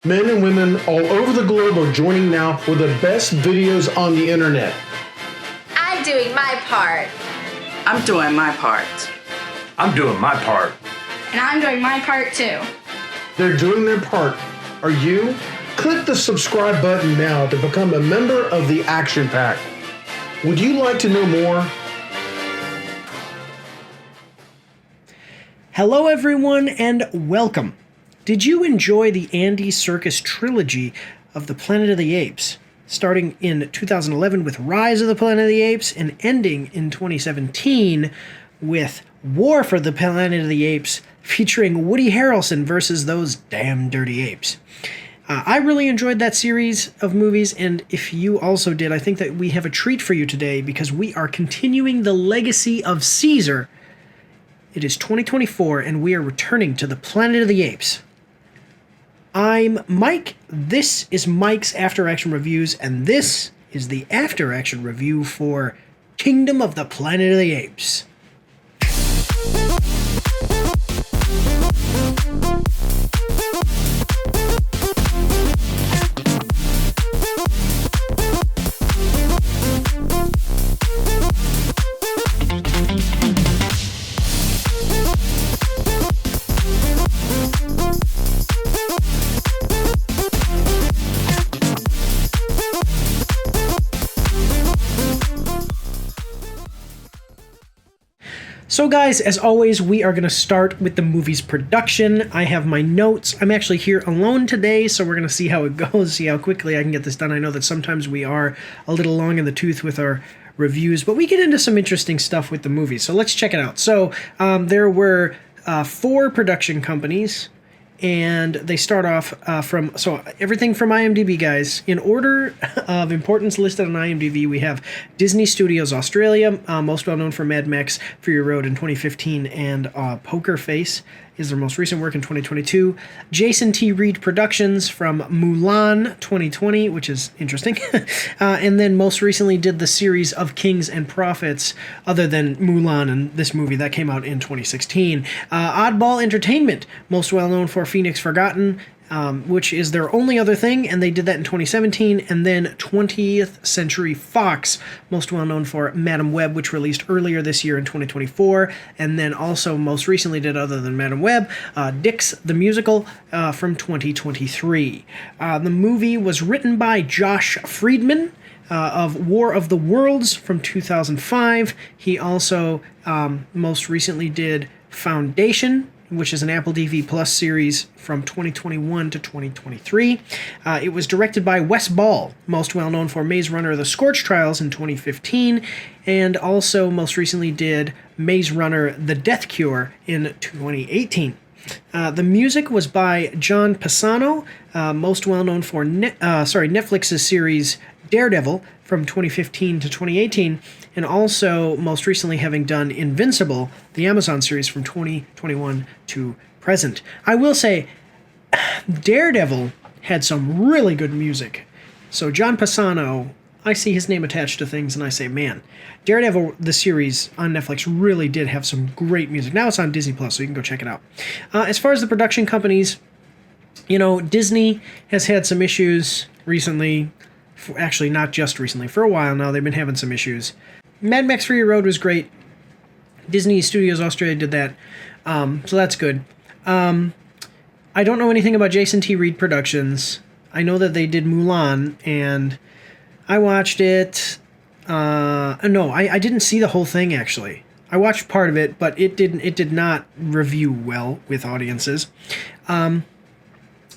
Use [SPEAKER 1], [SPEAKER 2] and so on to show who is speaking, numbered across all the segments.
[SPEAKER 1] Men and women all over the globe are joining now for the best videos on the internet.
[SPEAKER 2] I'm doing my part.
[SPEAKER 3] I'm doing my part.
[SPEAKER 4] I'm doing my part.
[SPEAKER 5] And I'm doing my part too.
[SPEAKER 1] They're doing their part. Are you? Click the subscribe button now to become a member of the Action Pack. Would you like to know more?
[SPEAKER 6] Hello everyone and welcome. Did you enjoy the Andy Serkis trilogy of the Planet of the Apes, starting in 2011 with Rise of the Planet of the Apes and ending in 2017 with War for the Planet of the Apes, featuring Woody Harrelson versus those damn dirty apes? I really enjoyed that series of movies, and if you also did, I think that we have a treat for you today because we are continuing the legacy of Caesar. It is 2024, and we are returning to the Planet of the Apes. I'm Mike. This is Mike's After Action Reviews, and this is the After Action Review for Kingdom of the Planet of the Apes. So guys, as always, we are going to start with the movie's production. I have my notes. I'm actually here alone today, so we're going to see how it goes, see how quickly I can get this done. I know that sometimes we are a little long in the tooth with our reviews, but we get into some interesting stuff with the movie, so let's check it out. So there were 4 production companies, and they start off from, so everything from IMDb, guys. In order of importance listed on IMDb, we have Disney Studios Australia, most well known for Mad Max Fury Road in 2015, and Poker Face is their most recent work in 2022. Jason T. Reed Productions from Mulan 2020, which is interesting. And then most recently did the series of Kings and Prophets, other than Mulan and this movie that came out in 2016. Oddball Entertainment, most well known for Phoenix Forgotten, which is their only other thing, and they did that in 2017. And then 20th Century Fox, most well known for Madam Web, which released earlier this year in 2024, and then also most recently did, other than Madam Web, Dix the Musical from 2023. The movie was written by Josh Friedman of War of the Worlds from 2005. He also most recently did Foundation, which is an Apple TV Plus series from 2021 to 2023. It was directed by Wes Ball, most well known for Maze Runner: The Scorch Trials in 2015, and also most recently did Maze Runner: The Death Cure in 2018. The music was by John Pisano, most well known for Netflix's series Daredevil from 2015 to 2018, and also most recently having done Invincible, the Amazon series from 2021 to present. I will say, Daredevil had some really good music. So John Pisano, I see his name attached to things and I say, man, Daredevil, the series on Netflix, really did have some great music. Now it's on Disney Plus, so you can go check it out. As far as the production companies, you know, Disney has had some issues recently. Actually, not just recently. For a while now, they've been having some issues. Mad Max Fury Road was great. Disney Studios Australia did that. So that's good. I don't know anything about Jason T. Reed Productions. I know that they did Mulan, and I watched it. No, I didn't see the whole thing, actually. I watched part of it, but it did not review well with audiences. And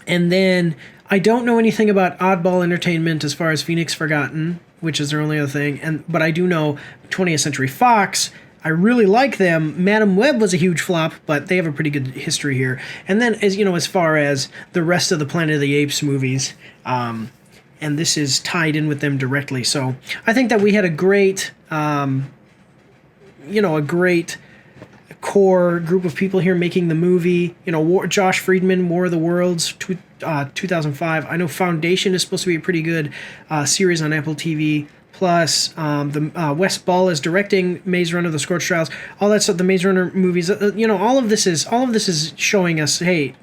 [SPEAKER 6] then I don't know anything about Oddball Entertainment as far as Phoenix Forgotten, which is their only other thing. But I do know 20th Century Fox. I really like them. Madam Web was a huge flop, but they have a pretty good history here. And then, as far as the rest of the Planet of the Apes movies, and this is tied in with them directly. So I think that we had a great, a great core group of people here making the movie. Josh Friedman, War of the Worlds, 2005. I know Foundation is supposed to be a pretty good series on Apple TV plus Wes Ball is directing Maze Runner: The Scorched Trials, all that stuff. The Maze Runner movies, all of this is showing us, hey,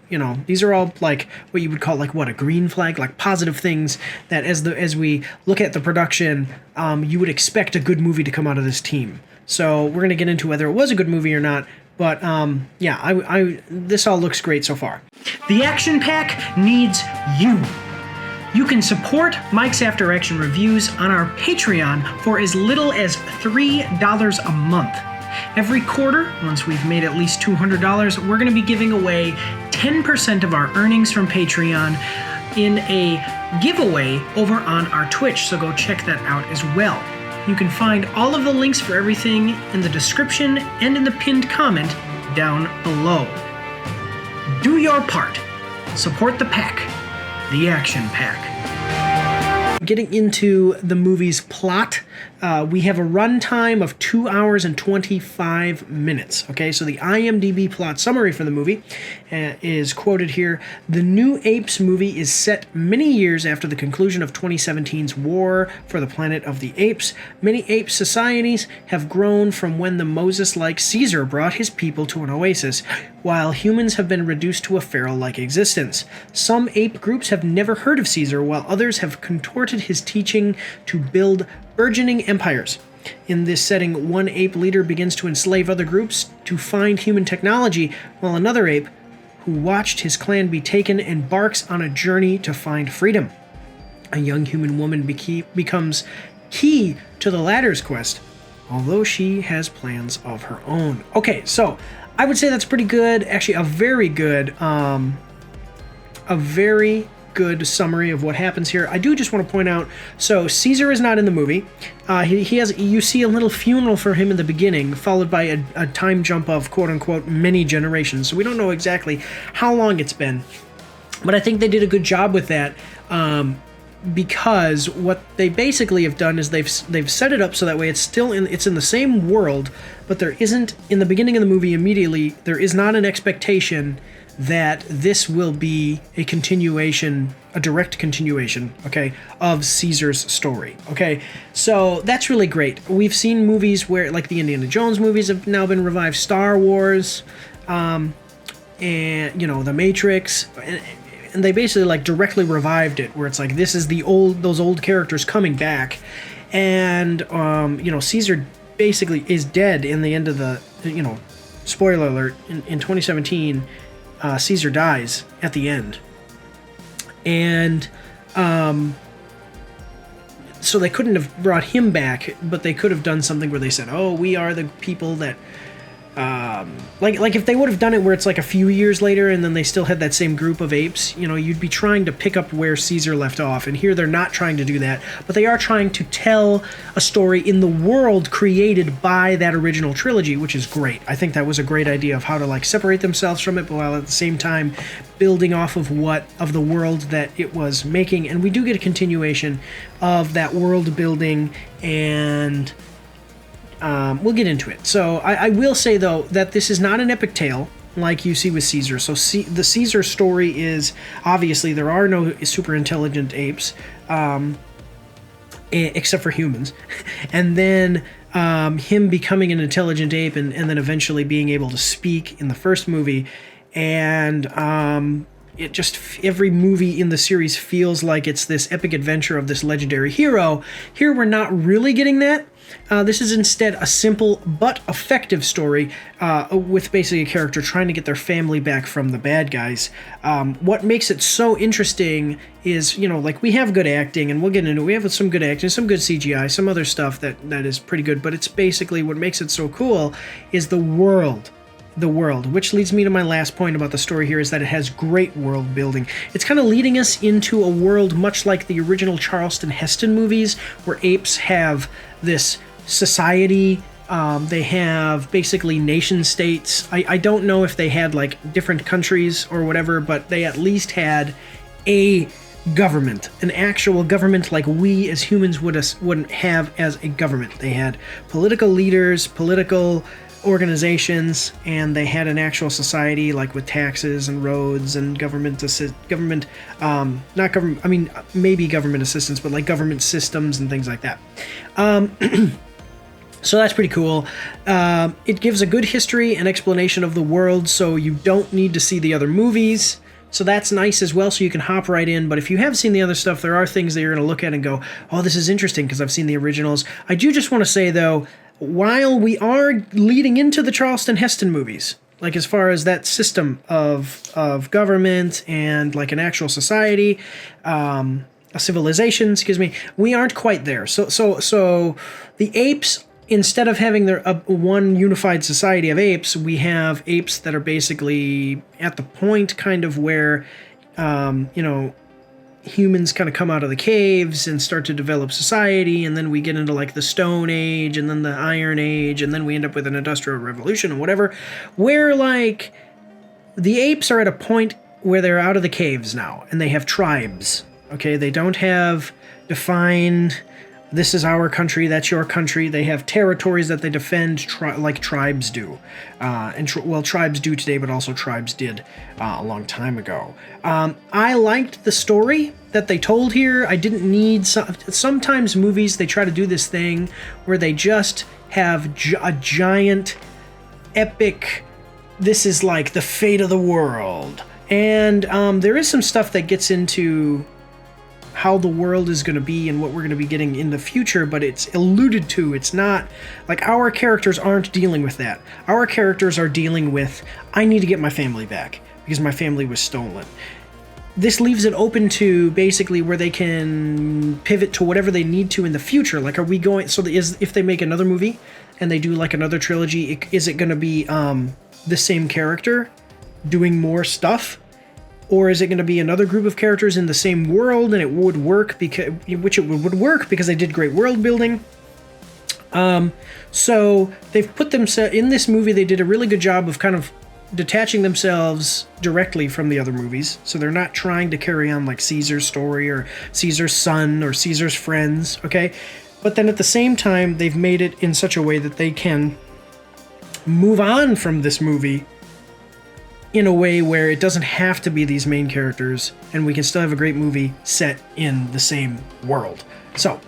[SPEAKER 6] these are all like what you would call like a green flag, like positive things that as we look at the production, you would expect a good movie to come out of this team. So we're gonna get into whether it was a good movie or not. But this all looks great so far. The Action Pack needs you. You can support Mike's After Action Reviews on our Patreon for as little as $3 a month. Every quarter, once we've made at least $200, we're going to be giving away 10% of our earnings from Patreon in a giveaway over on our Twitch, so go check that out as well. You can find all of the links for everything in the description and in the pinned comment down below. Do your part. Support the pack. The Action Pack. Getting into the movie's plot, we have a runtime of 2 hours and 25 minutes. Okay, so the IMDb plot summary for the movie is quoted here. The new Apes movie is set many years after the conclusion of 2017's War for the Planet of the Apes. Many ape societies have grown from when the Moses-like Caesar brought his people to an oasis, while humans have been reduced to a feral-like existence. Some ape groups have never heard of Caesar, while others have contorted his teaching to build burgeoning empires. In this setting, one ape leader begins to enslave other groups to find human technology, while another ape, who watched his clan be taken, embarks on a journey to find freedom. A young human woman becomes key to the latter's quest, although she has plans of her own. Okay, so I would say that's pretty good. Actually, a very good summary of what happens here. I do just want to point out, so Caesar is not in the movie. You see a little funeral for him in the beginning, followed by a time jump of quote-unquote many generations. So we don't know exactly how long it's been. But I think they did a good job with that, because what they basically have done is they've set it up so that way it's in the same world, but there isn't, in the beginning of the movie immediately, there is not an expectation that this will be a direct continuation, okay, of Caesar's story, okay? So that's really great. We've seen movies where, like the Indiana Jones movies have now been revived, Star Wars, and, The Matrix, and they basically like directly revived it, where it's like, this is those old characters coming back, and, Caesar basically is dead in the end of the, spoiler alert, in 2017, Caesar dies at the end. And so they couldn't have brought him back, but they could have done something where they said, oh, we are the people that like if they would have done it where it's like a few years later and then they still had that same group of apes, you'd be trying to pick up where Caesar left off. And here they're not trying to do that, but they are trying to tell a story in the world created by that original trilogy, which is great. I think that was a great idea of how to like separate themselves from it, but while at the same time building off of the world that it was making. And we do get a continuation of that world building, and we'll get into it. So I will say, though, that this is not an epic tale like you see with Caesar. So the Caesar story is, obviously, there are no super intelligent apes, except for humans. And then him becoming an intelligent ape and then eventually being able to speak in the first movie. And it just, every movie in the series feels like it's this epic adventure of this legendary hero. Here we're not really getting that. This is instead a simple but effective story with basically a character trying to get their family back from the bad guys. What makes it so interesting is, like we have good acting, and we'll get into it. We have some good acting, some good CGI, some other stuff that is pretty good, but it's basically what makes it so cool is the world, which leads me to my last point about the story here, is that it has great world building. It's kind of leading us into a world much like the original Charleston Heston movies, where apes have this society. They have basically nation states. I don't know if they had like different countries or whatever, but they at least had a government, an actual government like we as humans wouldn't have as a government. They had political leaders, political organizations, and they had an actual society, like with taxes and roads and maybe government assistance, but like government systems and things like that. So that's pretty cool. It gives a good history and explanation of the world, so you don't need to see the other movies. So that's nice as well, so you can hop right in. But if you have seen the other stuff, there are things that you're going to look at and go, oh, this is interesting because I've seen the originals. I do just want to say, though, while we are leading into the Charleston Heston movies, like as far as that system of government and like an actual society, a civilization, we aren't quite there. So the apes, instead of having their one unified society of apes, we have apes that are basically at the point kind of where, humans kind of come out of the caves and start to develop society, and then we get into like the Stone Age and then the Iron Age, and then we end up with an Industrial Revolution and whatever, where like the apes are at a point where they're out of the caves now and they have tribes. Okay, they don't have defined, this is our country, that's your country. They have territories that they defend like tribes do. Tribes do today, but also tribes did a long time ago. I liked the story that they told here. I didn't need... Sometimes movies, they try to do this thing where they just have a giant, epic, this is like the fate of the world. And there is some stuff that gets into how the world is going to be and what we're going to be getting in the future, but it's alluded to. It's not like our characters aren't dealing with that. Our characters are dealing with, I need to get my family back because my family was stolen. This leaves it open to basically where they can pivot to whatever they need to in the future. Like, are we going, if they make another movie and they do like another trilogy, is it going to be the same character doing more stuff? Or is it going to be another group of characters in the same world, and it would work because they did great world building. So they've put themselves in this movie. They did a really good job of kind of detaching themselves directly from the other movies. So they're not trying to carry on like Caesar's story or Caesar's son or Caesar's friends. Okay, but then at the same time, they've made it in such a way that they can move on from this movie in a way where it doesn't have to be these main characters, and we can still have a great movie set in the same world. So,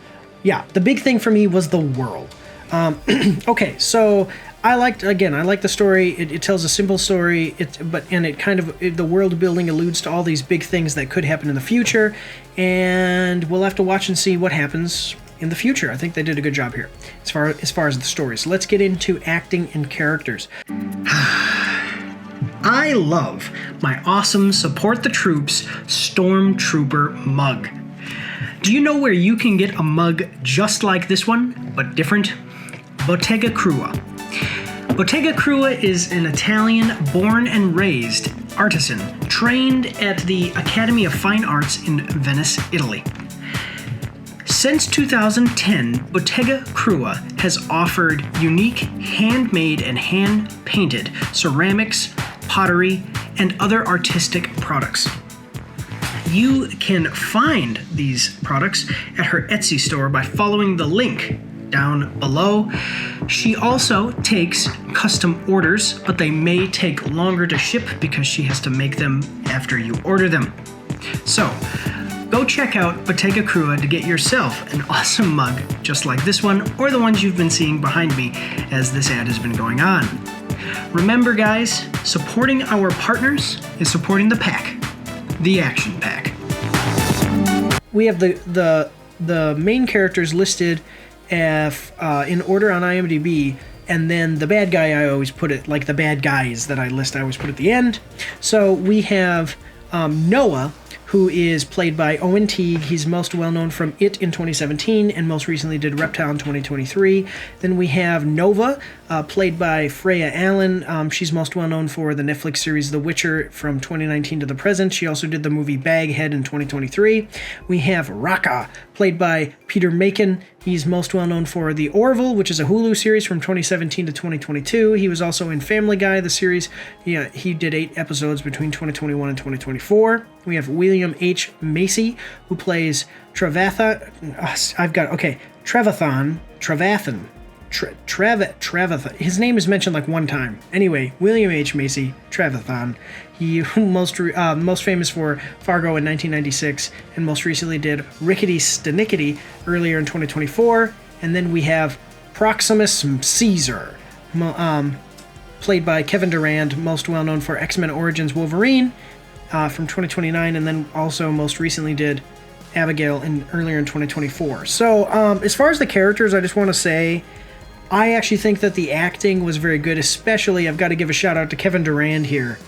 [SPEAKER 6] yeah, the big thing for me was the world. Okay, so I like the story. It tells a simple story. The world building alludes to all these big things that could happen in the future, and we'll have to watch and see what happens in the future. I think they did a good job here as far as the story. So let's get into acting and characters. I love my awesome Support the Troops Stormtrooper mug. Do you know where you can get a mug just like this one, but different? Bottega Krua. Bottega Krua is an Italian born and raised artisan trained at the Academy of Fine Arts in Venice, Italy. Since 2010, Bottega Krua has offered unique handmade and hand-painted ceramics, pottery, and other artistic products. You can find these products at her Etsy store by following the link down below. She also takes custom orders, but they may take longer to ship because she has to make them after you order them. So, go check out Bottega Krua to get yourself an awesome mug just like this one, or the ones you've been seeing behind me as this ad has been going on. Remember, guys, supporting our partners is supporting the pack, the Action Pack. We have the main characters listed in order on IMDb, and then the bad guy, I always put it, like the bad guys that I list, I always put at the end. So we have Noah, who is played by Owen Teague. He's most well known from It in 2017 and most recently did Reptile in 2023. Then we have Nova, played by Freya Allen. She's most well known for the Netflix series The Witcher from 2019 to the present. She also did the movie Baghead in 2023. We have Raka, played by Peter Macon. He's most well known for The Orville, which is a Hulu series from 2017 to 2022. He was also in Family Guy, the series. He did 8 episodes between 2021 and 2024. We have William H. Macy, who plays Trevathan. Trevathan. His name is mentioned like one time. Anyway, William H. Macy Trevathan. He most famous for Fargo in 1996, and most recently did Rickety Stanickety earlier in 2024. And then we have Proximus Caesar, played by Kevin Durand, most well known for X-Men Origins Wolverine from 2029, and then also most recently did Abigail earlier in 2024. So as far as the characters, I just want to say I actually think that the acting was very good. Especially, I've got to give a shout out to Kevin Durand here.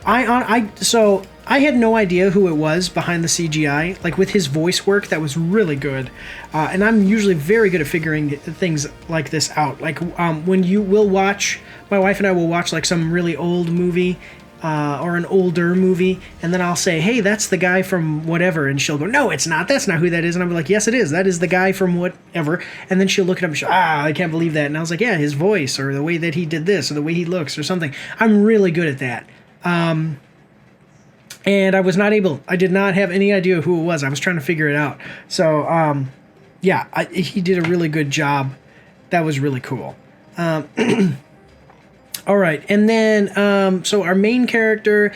[SPEAKER 6] So I had no idea who it was behind the CGI. Like with his voice work, that was really good. And I'm usually very good at figuring things like this out. Like when you will watch, my wife and I will watch like some really old movie. Or an older movie, and then I'll say, hey, that's the guy from whatever, and she'll go, no, it's not, that's not who that is, and I'll be like, yes, it is, that is the guy from whatever, and then she'll look at him and she'll, I can't believe that, and I was like, yeah, his voice, or the way that he did this, or the way he looks, or something. I'm really good at that. And I did not have any idea who it was. I was trying to figure it out. So, he did a really good job. That was really cool. All right, and then so our main character,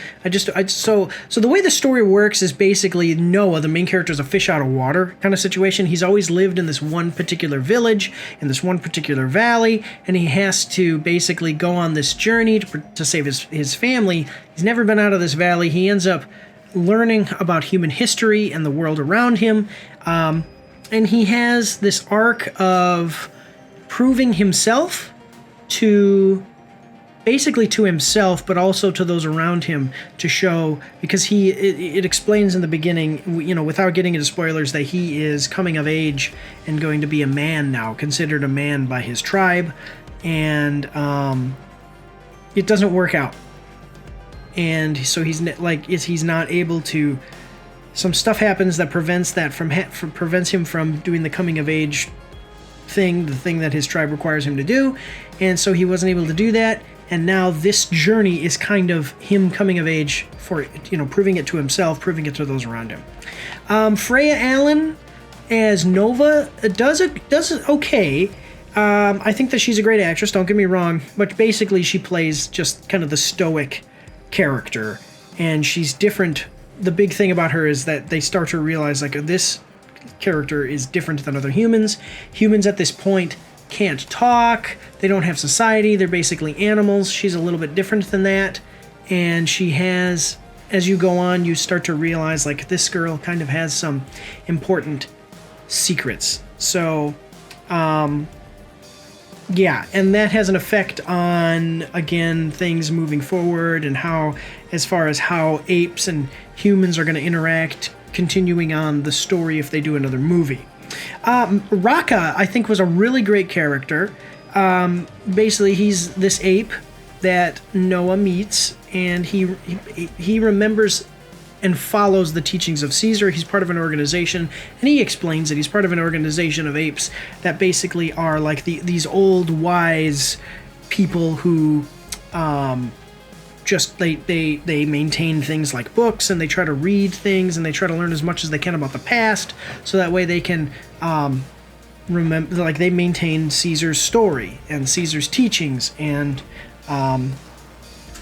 [SPEAKER 6] so the way the story works is basically Noah, the main character, is a fish out of water kind of situation. He's always lived in this one particular village, in this one particular valley, and he has to basically go on this journey to save his family. He's never been out of this valley. He ends up learning about human history and the world around him, and he has this arc of proving himself basically to himself, but also to those around him, to show, because it explains in the beginning, without getting into spoilers, that he is coming of age and going to be a man now, considered a man by his tribe, and it doesn't work out, and so he's not able to. Some stuff happens that prevents him from doing the coming of age thing, the thing that his tribe requires him to do, and so he wasn't able to do that. And now this journey is kind of him coming of age for, proving it to himself, proving it to those around him. Freya Allen as Nova does okay. I think that she's a great actress, don't get me wrong, but basically she plays just kind of the stoic character, and she's different. The big thing about her is that they start to realize, like, this character is different than other humans. Humans at this point can't talk, they don't have society, they're basically animals. She's a little bit different than that, and she has, as you go on, you start to realize, like, this girl kind of has some important secrets. So, and that has an effect on, again, things moving forward, and as far as how apes and humans are going to interact, continuing on the story if they do another movie. Raka, I think, was a really great character. Basically, he's this ape that Noah meets, and he remembers and follows the teachings of Caesar. He's part of an organization, and he explains that he's part of an organization of apes that basically are like these old, wise people who just they maintain things like books, and they try to read things, and they try to learn as much as they can about the past, so that way they can remember, like, they maintain Caesar's story and Caesar's teachings and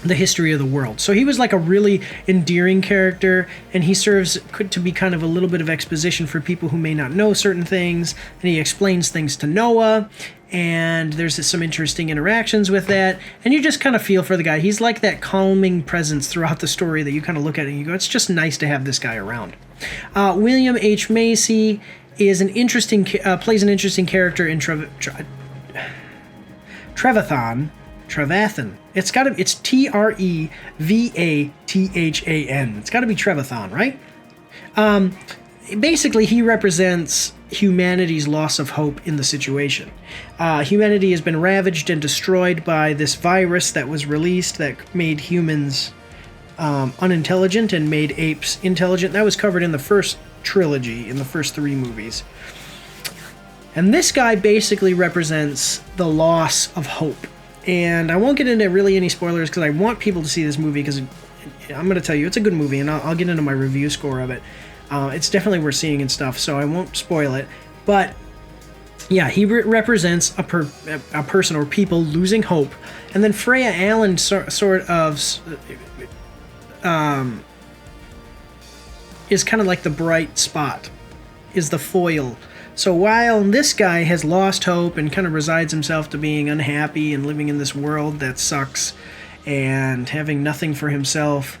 [SPEAKER 6] the history of the world. So he was like a really endearing character, and he serves to be kind of a little bit of exposition for people who may not know certain things, and he explains things to Noah, and there's some interesting interactions with that, and you just kind of feel for the guy. He's like that calming presence throughout the story that you kind of look at it and you go, it's just nice to have this guy around. William H. Macy is plays an interesting character in Trevathan. It's Trevathan. It's got to be Trevathan, right? Basically, he represents humanity's loss of hope in the situation. Humanity has been ravaged and destroyed by this virus that was released that made humans unintelligent and made apes intelligent. That was covered in the first trilogy, in the first 3 movies. And this guy basically represents the loss of hope. And I won't get into really any spoilers because I want people to see this movie, because I'm going to tell you it's a good movie, and I'll get into my review score of it. It's definitely worth seeing and stuff, so I won't spoil it. But Yeah, he represents a person or people losing hope, and then Freya Allen sort of is kind of like the bright spot, is the foil. So while this guy has lost hope and kind of resigns himself to being unhappy and living in this world that sucks and having nothing for himself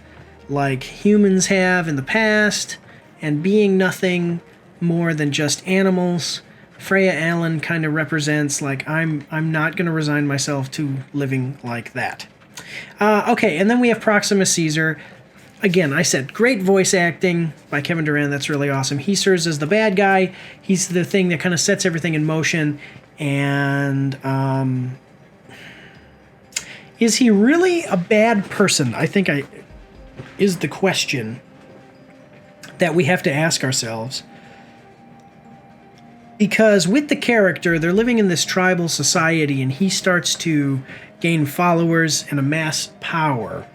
[SPEAKER 6] like humans have in the past and being nothing more than just animals, Freya Allen kind of represents like I'm not going to resign myself to living like that. Okay, and then we have Proxima Caesar. Again, I said great voice acting by Kevin Durant. That's really awesome. He serves as the bad guy. He's the thing that kind of sets everything in motion. And is he really a bad person? I think is the question that we have to ask ourselves. Because with the character, they're living in this tribal society, and he starts to gain followers and amass power.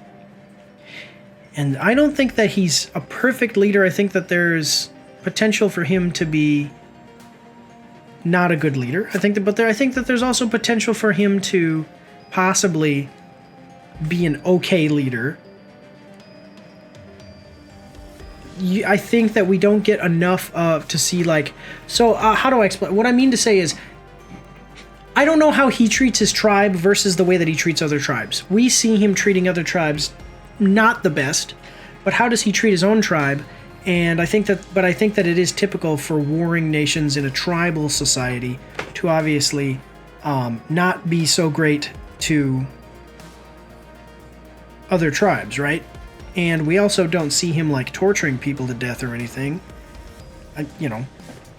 [SPEAKER 6] And I don't think that he's a perfect leader. I think that there's potential for him to be not a good leader. I think that there's also potential for him to possibly be an okay leader. I think that we don't get enough to see like. So how do I explain? What I mean to say is, I don't know how he treats his tribe versus the way that he treats other tribes. We see him treating other tribes not the best, but how does he treat his own tribe? And I think that it is typical for warring nations in a tribal society to obviously not be so great to other tribes, right? And we also don't see him like torturing people to death or anything.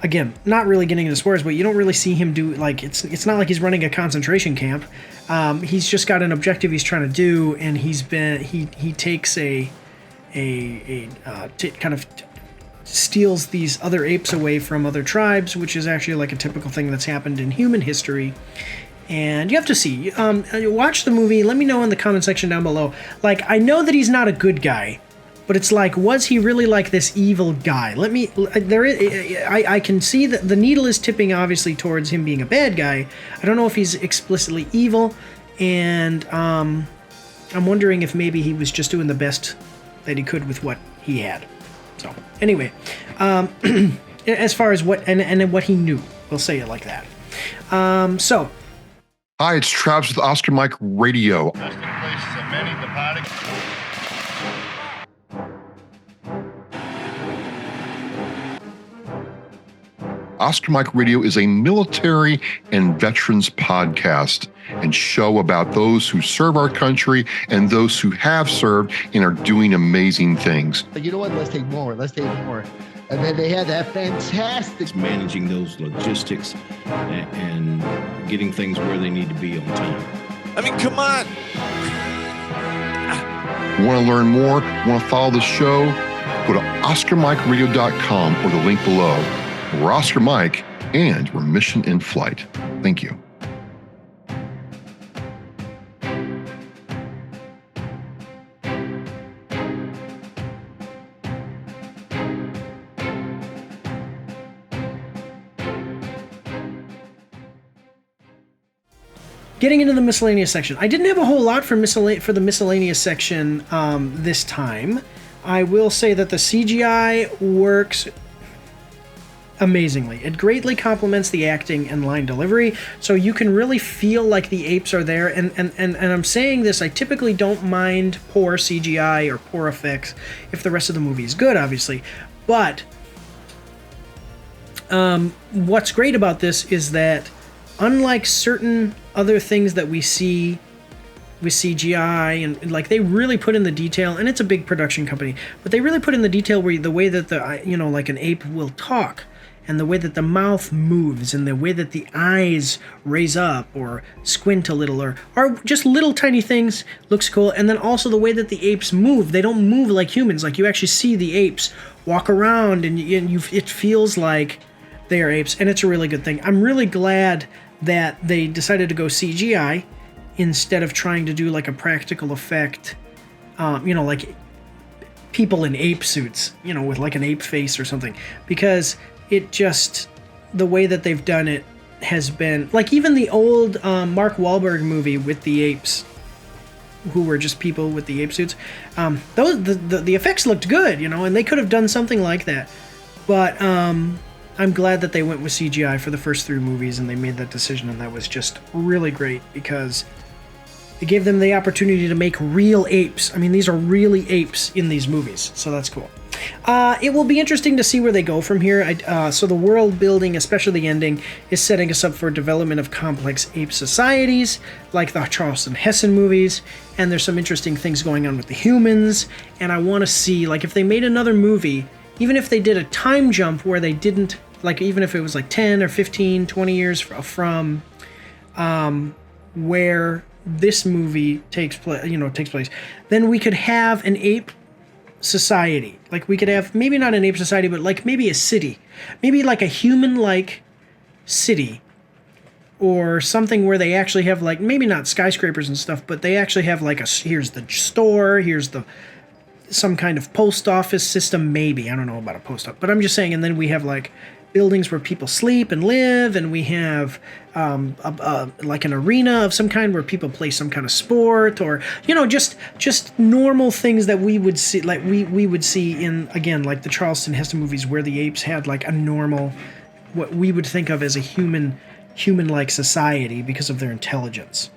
[SPEAKER 6] Again, not really getting into spoilers, but you don't really see him do like it's not like he's running a concentration camp. He's just got an objective he's trying to do, and he takes kind of steals these other apes away from other tribes, which is actually like a typical thing that's happened in human history. And you have to see, watch the movie. Let me know in the comment section down below. Like, I know that he's not a good guy, but it's like, was he really like this evil guy? I can see that the needle is tipping obviously towards him being a bad guy. I don't know if he's explicitly evil, and I'm wondering if maybe he was just doing the best that he could with what he had. So anyway, as far as what and what he knew, we'll say it like that. So.
[SPEAKER 7] Hi, it's Travis with Oscar Mike Radio. Oscar Mike Radio is a military and veterans podcast and show about those who serve our country and those who have served and are doing amazing things.
[SPEAKER 8] You know what? Let's take more. And then they had that fantastic...
[SPEAKER 9] It's managing those logistics and getting things where they need to be on time.
[SPEAKER 10] I mean, come on.
[SPEAKER 7] Want to learn more? Want to follow the show? Go to OscarMikeRadio.com or the link below. We're Oscar Mike, and we're mission in flight. Thank you.
[SPEAKER 6] Getting into the miscellaneous section. I didn't have a whole lot for the miscellaneous section this time. I will say that the CGI works amazingly. It greatly complements the acting and line delivery, so you can really feel like the apes are there. And I'm saying this, I typically don't mind poor CGI or poor effects if the rest of the movie is good, obviously. But what's great about this is that unlike certain other things that we see with CGI and like they really put in the detail, and it's a big production company, but they really put in the detail where the way that like an ape will talk, and the way that the mouth moves, and the way that the eyes raise up or squint a little, or just little tiny things looks cool. And then also the way that the apes move. They don't move like humans. Like you actually see the apes walk around, and it feels like they are apes, and it's a really good thing. I'm really glad that they decided to go CGI instead of trying to do like a practical effect, like people in ape suits, with like an ape face or something, because it just, the way that they've done it has been like even the old Mark Wahlberg movie with the apes, who were just people with the ape suits. The effects looked good, and they could have done something like that. But I'm glad that they went with CGI for the first 3 movies, and they made that decision, and that was just really great because it gave them the opportunity to make real apes. I mean, these are really apes in these movies, so that's cool. It will be interesting to see where they go from here. So the world building, especially the ending, is setting us up for development of complex ape societies, like the Charlton Heston movies, and there's some interesting things going on with the humans, and I want to see, like, if they made another movie, even if they did a time jump where they didn't, like, even if it was like 10 or 15, 20 years from where this movie takes place, then we could have an ape society. Like, we could have maybe not an ape society, but like maybe a city, maybe like a human-like city, or something where they actually have, like, maybe not skyscrapers and stuff, but they actually have like here's the store, here's some kind of post office system, maybe. I don't know about a post office, but I'm just saying. And then we have like buildings where people sleep and live, and we have like an arena of some kind where people play some kind of sport, or just normal things that we would see, like we would see in, again, like the Charlton Heston movies, where the apes had like a normal, what we would think of as a human-like society because of their intelligence.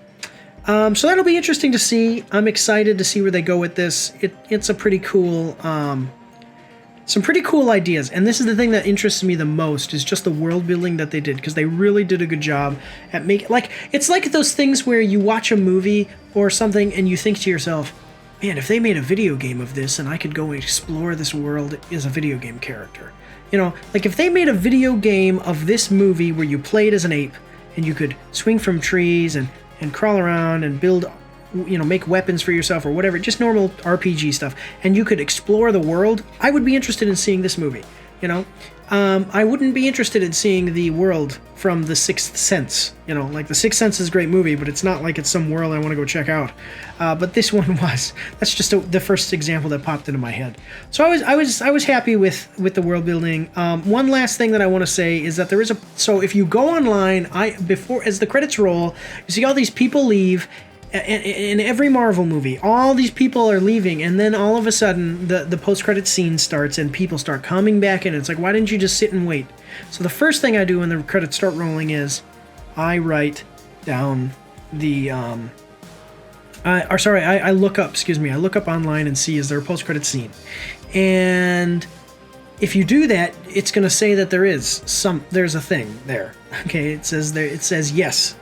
[SPEAKER 6] So that'll be interesting to see. I'm excited to see where they go with this. It's a pretty cool, some pretty cool ideas. And this is the thing that interests me the most, is just the world building that they did, because they really did a good job at making, like, it's like those things where you watch a movie or something and you think to yourself, man, if they made a video game of this and I could go and explore this world as a video game character. Like if they made a video game of this movie where you played as an ape and you could swing from trees and crawl around and build, make weapons for yourself or whatever, just normal RPG stuff, and you could explore the world, I would be interested in seeing this movie, I wouldn't be interested in seeing the world from The Sixth Sense, like The Sixth Sense is a great movie, but it's not like it's some world I want to go check out, but this one was. That's just the first example that popped into my head. So I was happy with the world building. One last thing that I want to say is that so if you go online, as the credits roll, you see all these people leave. In every Marvel movie, all these people are leaving, and then all of a sudden the post-credit scene starts and people start coming back in. It's like, why didn't you just sit and wait? So the first thing I do when the credits start rolling is I write down I look up online and see, is there a post-credit scene? And if you do that, it's going to say that there's a thing there. Okay, it says yes.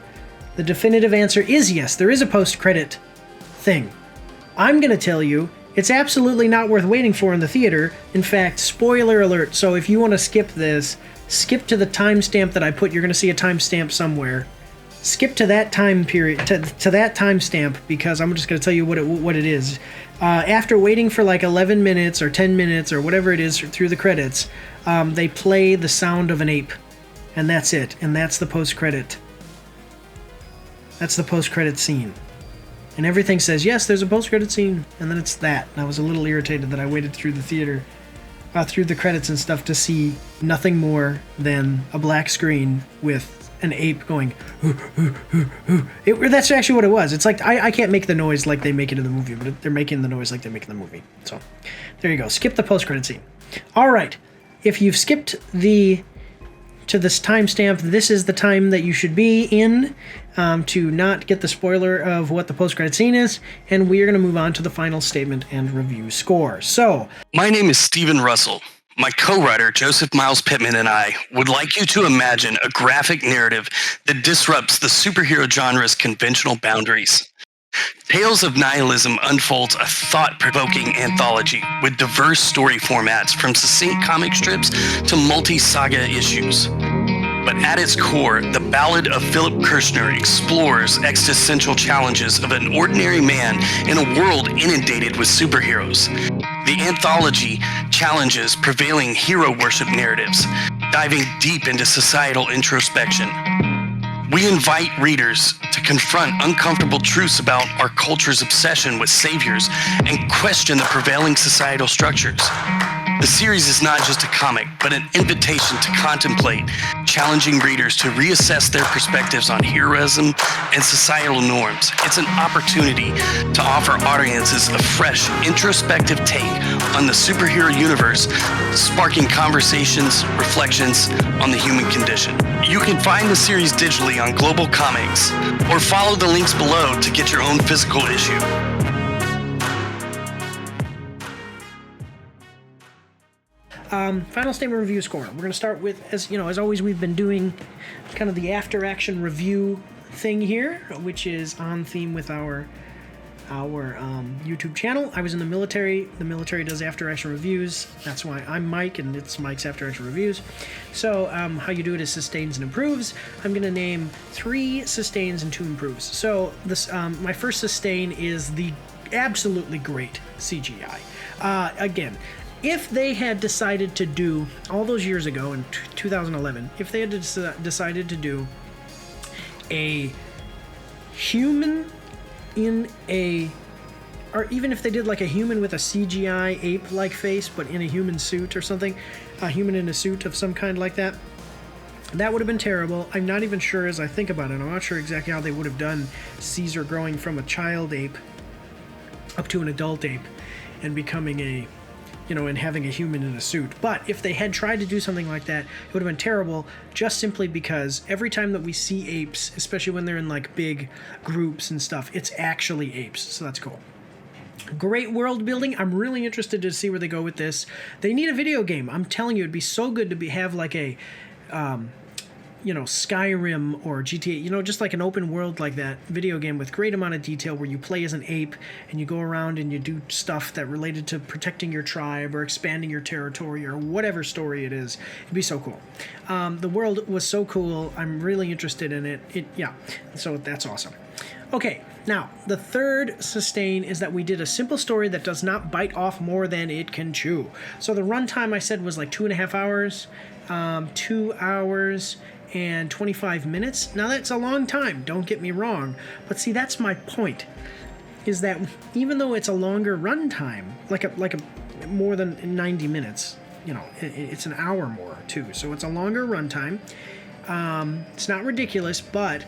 [SPEAKER 6] The definitive answer is yes, there is a post-credit thing. I'm going to tell you, it's absolutely not worth waiting for in the theater. In fact, spoiler alert, so if you want to skip this, skip to the timestamp that I put. You're going to see a timestamp somewhere. Skip to that time period, to that timestamp, because I'm just going to tell you what it is. After waiting for like 11 minutes or 10 minutes or whatever it is through the credits, they play the sound of an ape. And that's it. And that's the post-credit. That's the post-credit scene. And everything says, yes, there's a post-credit scene. And then it's that. And I was a little irritated that I waited through the theater, through the credits and stuff, to see nothing more than a black screen with an ape going, that's actually what it was. It's like, I can't make the noise like they make it in the movie, but they're making the noise like they make in the movie. So, there you go. Skip the post-credit scene. All right. If you've skipped to this timestamp, this is the time that you should be in to not get the spoiler of what the post-credit scene is, and we are going to move on to the final statement and review score. So,
[SPEAKER 10] my name is Stephen Russell. My co-writer, Joseph Miles Pittman, and I would like you to imagine a graphic narrative that disrupts the superhero genre's conventional boundaries. Tales of Nihilism unfolds a thought-provoking anthology with diverse story formats, from succinct comic strips to multi-saga issues. But at its core, the Ballad of Philip Kirshner explores existential challenges of an ordinary man in a world inundated with superheroes. The anthology challenges prevailing hero worship narratives, diving deep into societal introspection. We invite readers to confront uncomfortable truths about our culture's obsession with saviors and question the prevailing societal structures. The series is not just a comic, but an invitation to contemplate, challenging readers to reassess their perspectives on heroism and societal norms. It's an opportunity to offer audiences a fresh, introspective take on the superhero universe, sparking conversations, reflections on the human condition. You can find the series digitally on Global Comics, or follow the links below to get your own physical issue.
[SPEAKER 6] Final statement review score. We're going to start with, as always, we've been doing kind of the after action review thing here, which is on theme with our YouTube channel. I was in the military. The military does after action reviews. That's why I'm Mike, and it's Mike's after action reviews. So how you do it is sustains and improves. I'm going to name 3 sustains and 2 improves. So this my first sustain is the absolutely great CGI. Again, if they had decided to do, all those years ago in 2011, if they had decided to do a human in a, or even if they did like a human with a CGI ape-like face, but in a human suit or something, a human in a suit of some kind like that, that would have been terrible. I'm not even sure as I think about it. I'm not sure exactly how they would have done Caesar growing from a child ape up to an adult ape and becoming a, and having a human in a suit. But if they had tried to do something like that, it would have been terrible, just simply because every time that we see apes, especially when they're in like big groups and stuff, it's actually apes. So that's cool. Great world building. I'm really interested to see where they go with this. They need a video game. I'm telling you, it'd be so good to have like a Skyrim or GTA, just like an open world like that video game with great amount of detail where you play as an ape and you go around and you do stuff that related to protecting your tribe or expanding your territory or whatever story it is. It'd be so cool. The world was so cool. I'm really interested in it. So that's awesome. Okay, now the third sustain is that we did a simple story that does not bite off more than it can chew. So the runtime I said was like 2.5 hours, 2 hours and 25 minutes. Now that's a long time, don't get me wrong, but see, that's my point, is that even though it's a longer runtime, like a more than 90 minutes, it's an hour more too, so it's a longer runtime. It's not ridiculous, but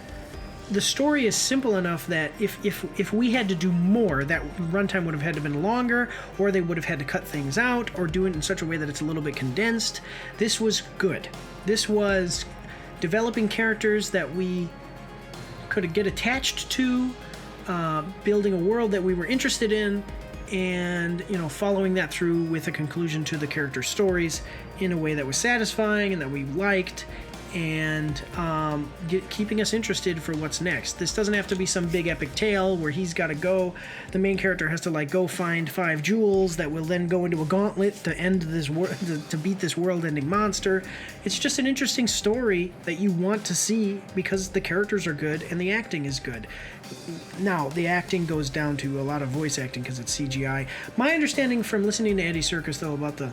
[SPEAKER 6] the story is simple enough that if we had to do more, that runtime would have had to been longer, or they would have had to cut things out or do it in such a way that it's a little bit condensed. This was good. This was developing characters that we could get attached to, building a world that we were interested in, and following that through with a conclusion to the character stories in a way that was satisfying and that we liked, and keeping us interested for what's next. This doesn't have to be some big epic tale where he's got to go, the main character has to like go find 5 jewels that will then go into a gauntlet to end this to beat this world-ending monster. It's just an interesting story that you want to see because the characters are good and the acting is good. Now, the acting goes down to a lot of voice acting because it's CGI. My understanding from listening to Andy Serkis, though, about the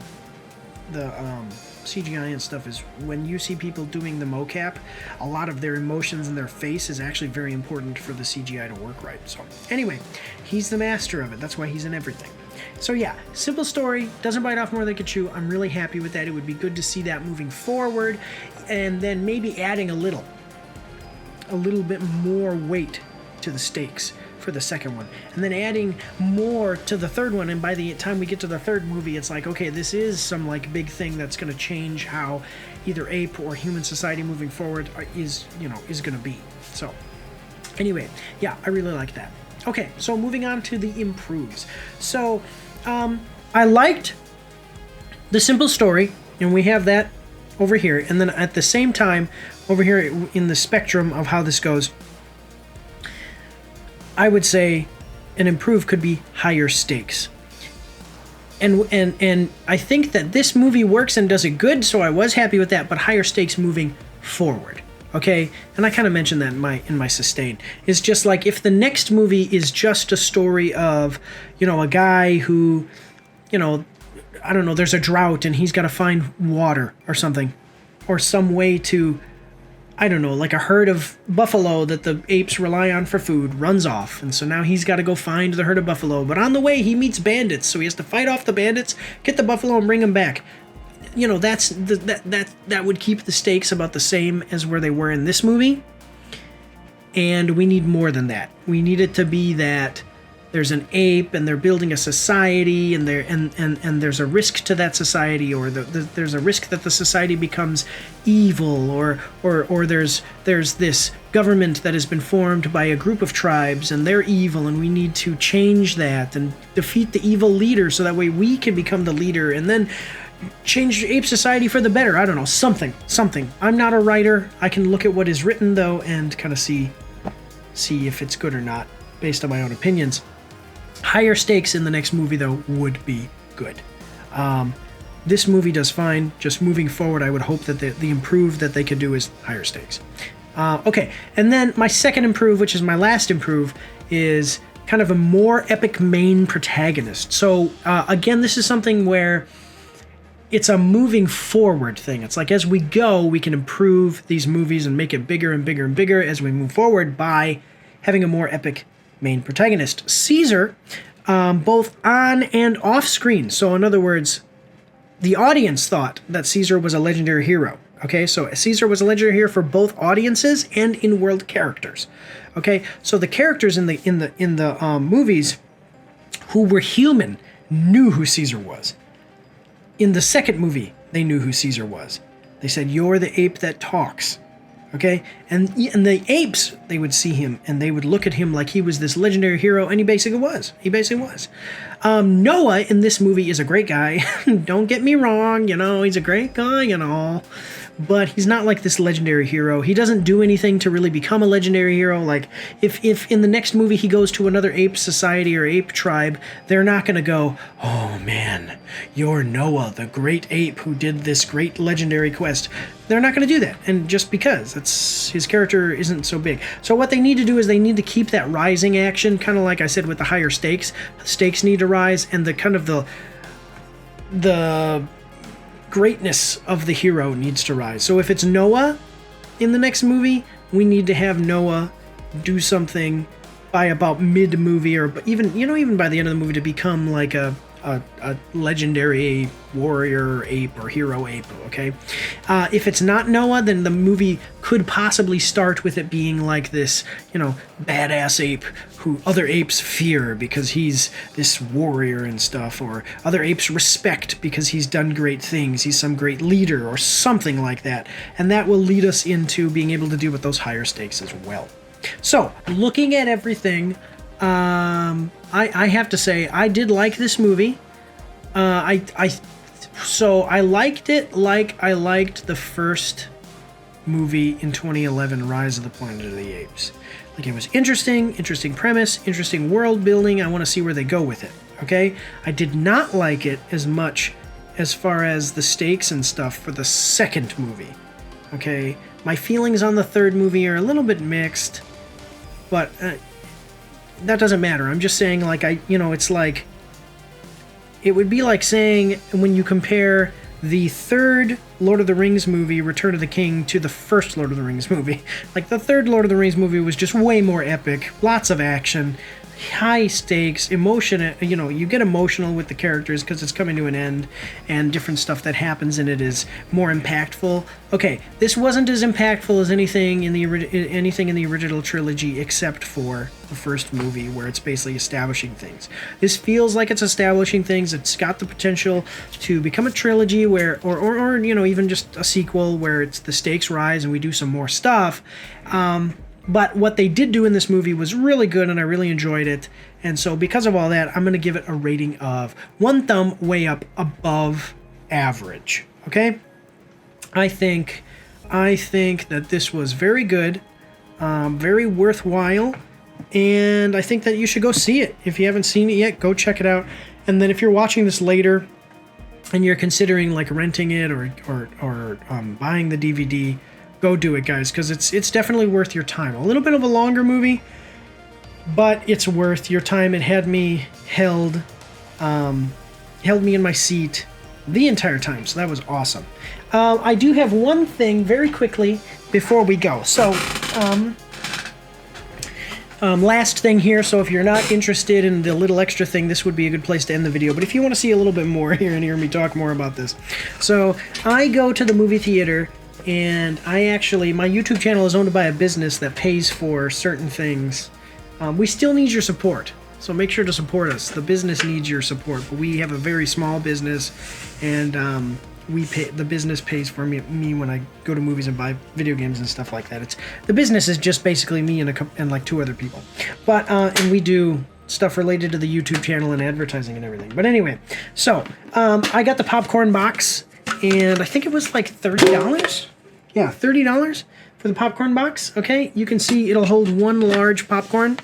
[SPEAKER 6] CGI and stuff is when you see people doing the mocap, a lot of their emotions in their face is actually very important for the CGI to work right. So anyway, he's the master of it. That's why he's in everything. So yeah, simple story, doesn't bite off more than it can chew. I'm really happy with that. It would be good to see that moving forward, and then maybe adding a little bit more weight to the stakes for the second one, and then adding more to the third one, and by the time we get to the third movie, it's like, okay, this is some like big thing that's going to change how either ape or human society moving forward is going to be. So anyway, yeah, I really like that. Okay, so moving on to the improves. So I liked the simple story, and we have that over here, and then at the same time over here in the spectrum of how this goes, I would say an improve could be higher stakes. And I think that this movie works and does it good, so I was happy with that, but higher stakes moving forward. Okay? And I kind of mentioned that in my sustain. It's just like if the next movie is just a story of, a guy who, I don't know, there's a drought and he's got to find water or something, or some way to I don't know, like a herd of buffalo that the apes rely on for food runs off. And so now he's got to go find the herd of buffalo. But on the way, he meets bandits. So he has to fight off the bandits, get the buffalo, and bring them back. You know, that would keep the stakes about the same as where they were in this movie. And we need more than that. We need it to be that there's an ape and they're building a society, and there's a risk to that society, or there's a risk that the society becomes evil, or there's this government that has been formed by a group of tribes and they're evil, and we need to change that and defeat the evil leader so that way we can become the leader, and then change ape society for the better. I don't know, something. I'm not a writer. I can look at what is written though and kind of see if it's good or not based on my own opinions. Higher stakes in the next movie, though, would be good. This movie does fine. Just moving forward, I would hope that the improve that they could do is higher stakes. Okay, and then my second improve, which is my last improve, is kind of a more epic main protagonist. So, again, this is something where it's a moving forward thing. It's like as we go, we can improve these movies and make it bigger and bigger and bigger as we move forward by having a more epic main protagonist. Caesar, both on and off screen. So in other words, the audience thought that Caesar was a legendary hero. Okay, so Caesar was a legendary hero for both audiences and in-world characters. Okay, so the characters in the movies who were human knew who Caesar was. In the second movie, they knew who Caesar was. They said, "You're the ape that talks." Okay, and the apes, they would see him and they would look at him like he was this legendary hero, and he basically was. Noah in this movie is a great guy. Don't get me wrong, you know, he's a great guy and all, but he's not like this legendary hero. He doesn't do anything to really become a legendary hero. Like if in the next movie he goes to another ape society or ape tribe, they're not going to go, "Oh man, you're Noah, the great ape who did this great legendary quest." They're not going to do that, and just because his character isn't so big. So what they need to do is they need to keep that rising action, kind of like I said with the higher stakes. The stakes need to rise, and the kind of the greatness of the hero needs to rise. So if it's Noah in the next movie, we need to have Noah do something by about mid-movie, or even by the end of the movie, to become like a legendary warrior ape or hero ape. Okay, if it's not Noah, then the movie could possibly start with it being like this, badass ape who other apes fear because he's this warrior and stuff, or other apes respect because he's done great things, he's some great leader or something like that, and that will lead us into being able to deal with those higher stakes as well. So looking at everything, I have to say I did like this movie. So I liked it like I liked the first movie in 2011, Rise of the Planet of the Apes. Like, it was interesting premise, interesting world building. I want to see where they go with it. Okay, I did not like it as much as far as the stakes and stuff for the second movie. Okay, my feelings on the third movie are a little bit mixed, but that doesn't matter. I'm just saying, like, it's like, it would be like saying when you compare the third Lord of the Rings movie, Return of the King, to the first Lord of the Rings movie. Like, the third Lord of the Rings movie was just way more epic, lots of action, high stakes, emotion. You get emotional with the characters because it's coming to an end, and different stuff that happens in it is more impactful. Okay, this wasn't as impactful as anything in the original trilogy, except for the first movie, where it's basically establishing things. This feels like it's establishing things. It's got the potential to become a trilogy where, or even just a sequel where it's the stakes rise and we do some more stuff. But what they did do in this movie was really good, and I really enjoyed it. And so because of all that, I'm going to give it a rating of 1 thumb way up above average. Okay? I think that this was very good, very worthwhile, and I think that you should go see it. If you haven't seen it yet, go check it out. And then if you're watching this later and you're considering like renting it or buying the DVD, go do it, guys, because it's definitely worth your time. A little bit of a longer movie, but it's worth your time. It had me held me in my seat the entire time, so that was awesome. I do have one thing very quickly before we go. So, last thing here, so if you're not interested in the little extra thing, this would be a good place to end the video. But if you want to see a little bit more here and hear me talk more about this. So, I go to the movie theater, and my YouTube channel is owned by a business that pays for certain things. We still need your support, so make sure to support us. The business needs your support, but we have a very small business, and the business pays for me when I go to movies and buy video games and stuff like that. The business is just basically me and like 2 other people, but and we do stuff related to the YouTube channel and advertising and everything. But anyway, so I got the popcorn box, and I think it was like $30. Yeah, $30 for the popcorn box. Okay, you can see it'll hold 1 large popcorn.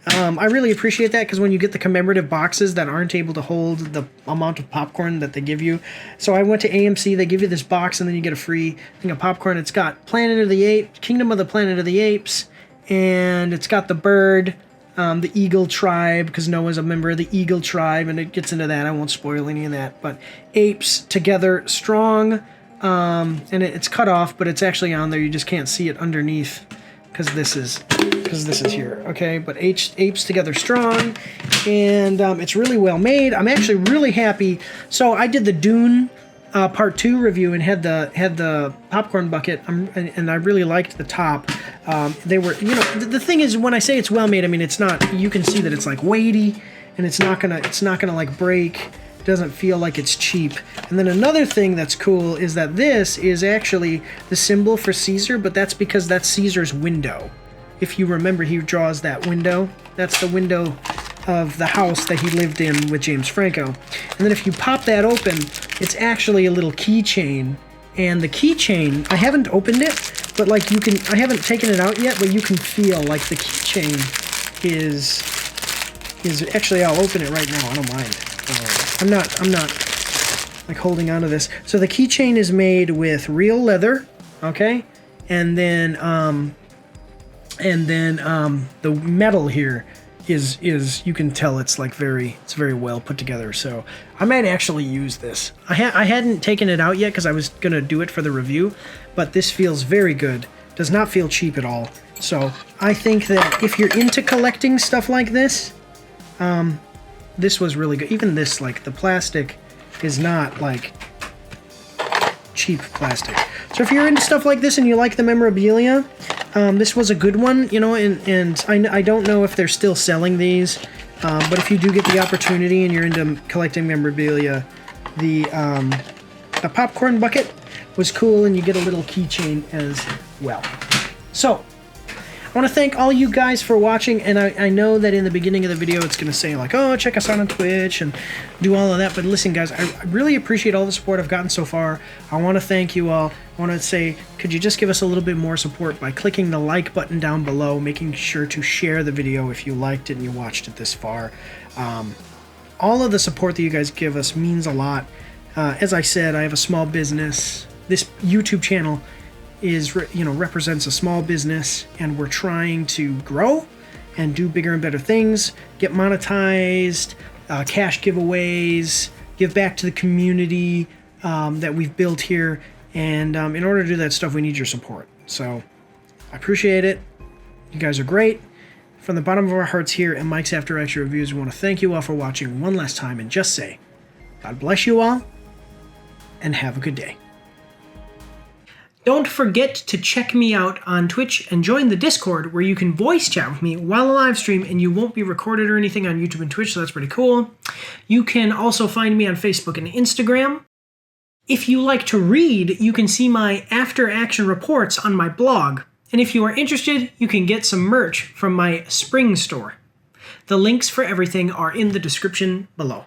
[SPEAKER 6] I really appreciate that, because when you get the commemorative boxes that aren't able to hold the amount of popcorn that they give you. So I went to AMC, they give you this box, and then you get a free thing of popcorn. It's got Kingdom of the Planet of the Apes, and it's got the bird, the Eagle Tribe, because Noah's a member of the Eagle Tribe, and it gets into that. I won't spoil any of that, but Apes Together Strong, and it's cut off, but it's actually on there. You just can't see it underneath, because this is here, okay? But Apes Together Strong, and it's really well made. I'm actually really happy. So I did the Dune Part 2 review and had the popcorn bucket, and I really liked the top. They were, the thing is, when I say it's well made, I mean it's not. You can see that it's like weighty, and it's not gonna like break. It doesn't feel like it's cheap. And then another thing that's cool is that this is actually the symbol for Caesar, but that's because that's Caesar's window. If you remember, he draws that window. That's the window of the house that he lived in with James Franco. And then if you pop that open, it's actually a little keychain. And the keychain, I haven't opened it, but like I haven't taken it out yet, but you can feel like the keychain is actually, I'll open it right now, I don't mind. I'm not like holding on to this. So the keychain is made with real leather, okay? And then the metal here is you can tell it's very well put together. So I might actually use this. I hadn't taken it out yet because I was gonna do it for the review, but this feels very good. Does not feel cheap at all. So I think that if you're into collecting stuff like this, this was really good. Even this, like the plastic is not like cheap plastic. So if you're into stuff like this and you like the memorabilia, this was a good one, and I don't know if they're still selling these, but if you do get the opportunity and you're into collecting memorabilia, the popcorn bucket was cool, and you get a little keychain as well. So I want to thank all you guys for watching, and I know that in the beginning of the video it's going to say like, oh, check us out on Twitch and do all of that, but listen guys, I really appreciate all the support I've gotten so far. I want to thank you all. I want to say, could you just give us a little bit more support by clicking the like button down below, making sure to share the video if you liked it and you watched it this far. All of the support that you guys give us means a lot. As I said, I have a small business. This YouTube channel represents a small business, and we're trying to grow and do bigger and better things, get monetized, cash giveaways, give back to the community that we've built here, and in order to do that stuff, we need your support. So I appreciate it. You guys are great. From the bottom of our hearts here at Mike's After Action Reviews, we want to thank you all for watching one last time and just say, God bless you all, and have a good day. Don't forget to check me out on Twitch and join the Discord, where you can voice chat with me while I live stream, and you won't be recorded or anything on YouTube and Twitch, so that's pretty cool. You can also find me on Facebook and Instagram. If you like to read, you can see my after action reports on my blog. And if you are interested, you can get some merch from my spring store. The links for everything are in the description below.